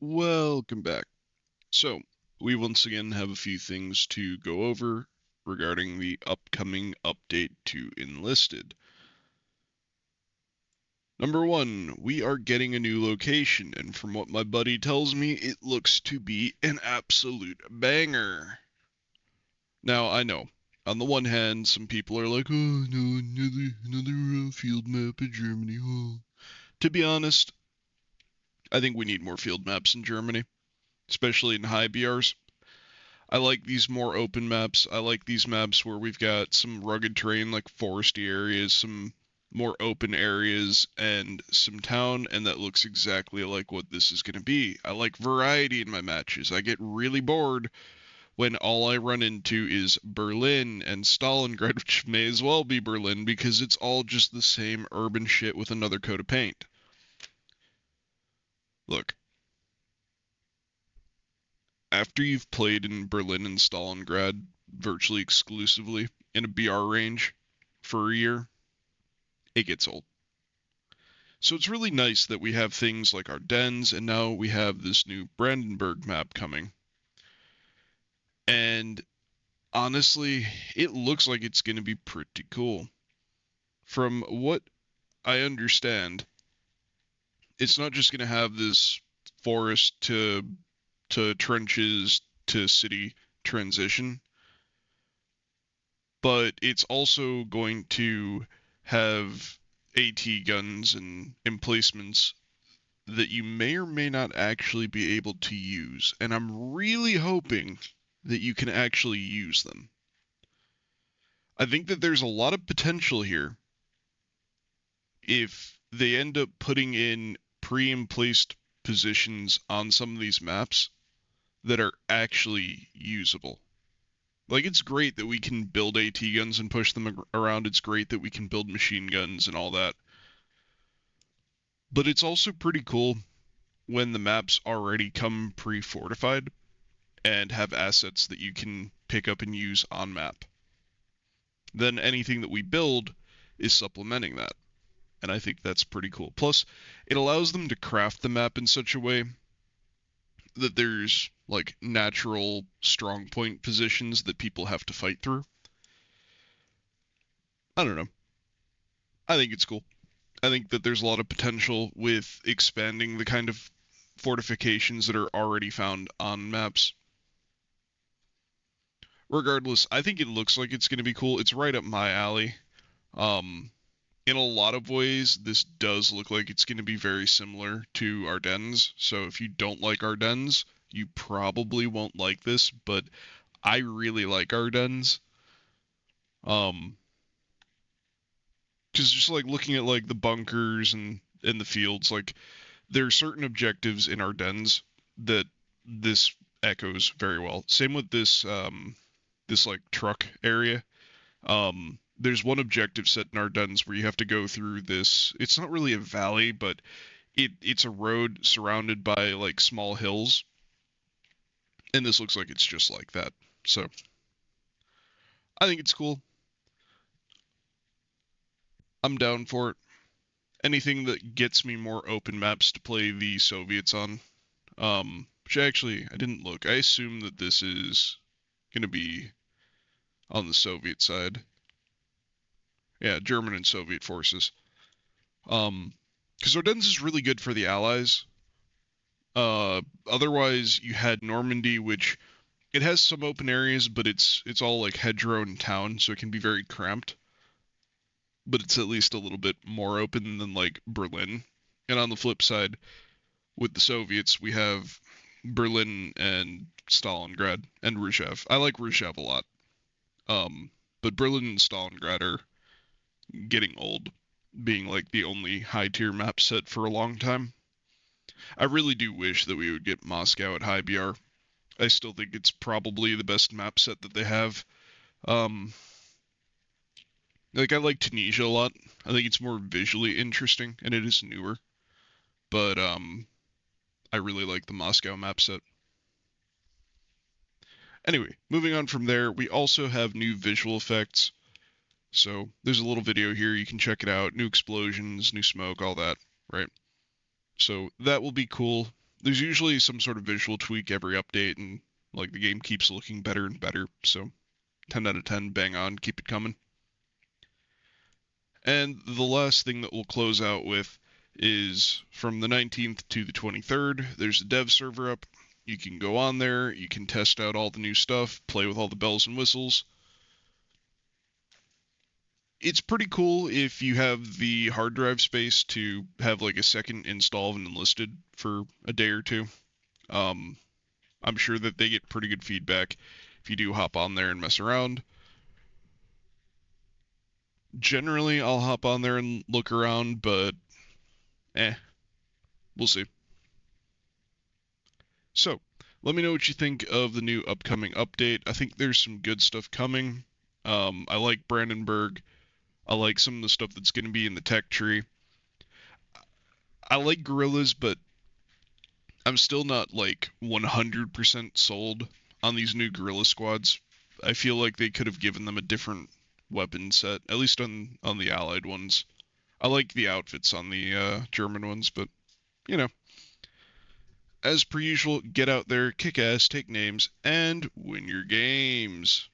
Welcome back. So, we once again have a few things to go over regarding the upcoming update to Enlisted. Number one, we are getting a new location, and from what my buddy tells me, it looks to be an absolute banger. Now, I know, on the one hand, some people are like, oh no, another field map of Germany. Oh. To be honest, I think we need more field maps in Germany, especially in high BRs. I like these more open maps. I like these maps where we've got some rugged terrain like foresty areas, some more open areas, and some town, and that looks exactly like what this is going to be. I like variety in my matches. I get really bored when all I run into is Berlin and Stalingrad, which may as well be Berlin because it's all just the same urban shit with another coat of paint. Look, after you've played in Berlin and Stalingrad virtually exclusively in a BR range for a year, it gets old. So it's really nice that we have things like Ardennes, and now we have this new Brandenburg map coming. And honestly, it looks like it's going to be pretty cool. From what I understand, it's not just going to have this forest to trenches to city transition, but it's also going to have AT guns and emplacements that you may or may not actually be able to use. And I'm really hoping that you can actually use them. I think that there's a lot of potential here if they end up putting in pre-emplaced positions on some of these maps that are actually usable. Like, it's great that we can build AT guns and push them around. It's great that we can build machine guns and all that. But it's also pretty cool when the maps already come pre-fortified and have assets that you can pick up and use on map. Then anything that we build is supplementing that. And I think that's pretty cool. Plus, it allows them to craft the map in such a way that there's like natural strong point positions that people have to fight through. I don't know. I think it's cool. I think that there's a lot of potential with expanding the kind of fortifications that are already found on maps. Regardless, I think it looks like it's going to be cool. It's right up my alley. Um, in a lot of ways, this does look like it's going to be very similar to Ardennes. So if you don't like Ardennes, you probably won't like this, but I really like Ardennes. Um, because just like looking at like the bunkers and the fields, like there are certain objectives in Ardennes that this echoes very well. Same with this like truck area. There's one objective set in Ardennes where you have to go through this. It's not really a valley, but it's a road surrounded by like small hills, and this looks like it's just like that. So I think it's cool. I'm down for it. Anything that gets me more open maps to play the Soviets on. Which actually I didn't look. I assume that this is gonna be on the Soviet side. Yeah, German and Soviet forces. Because Ardennes is really good for the Allies. Otherwise, you had Normandy, which it has some open areas, but it's all like hedgerow and town, so it can be very cramped. But it's at least a little bit more open than like Berlin. And on the flip side, with the Soviets, we have Berlin and Stalingrad and Rzhev. I like Rzhev a lot. But Berlin and Stalingrad are getting old, being like the only high tier map set for a long time. I really do wish that we would get Moscow at high BR. I still think it's probably the best map set that they have. Um, like I like Tunisia a lot. I think it's more visually interesting and it is newer. But I really like the Moscow map set. Anyway, moving on from there, we also have new visual effects. So there's a little video here, you can check it out. New explosions, new smoke, all that, right? So that will be cool. There's usually some sort of visual tweak every update, and like the game keeps looking better and better. So 10 out of 10, bang on, keep it coming. And the last thing that we'll close out with is from the 19th to the 23rd, there's a dev server up. You can go on there, you can test out all the new stuff, play with all the bells and whistles. It's pretty cool if you have the hard drive space to have like a second install of an Enlisted for a day or two. Um, I'm sure that they get pretty good feedback if you do hop on there and mess around. Generally, I'll hop on there and look around, but we'll see. So, let me know what you think of the new upcoming update. I think there's some good stuff coming. I like Brandenburg. I like some of the stuff that's going to be in the tech tree. I like gorillas, but I'm still not like 100% sold on these new gorilla squads. I feel like they could have given them a different weapon set, at least on the allied ones. I like the outfits on the German ones, but you know, as per usual, get out there, kick ass, take names, and win your games.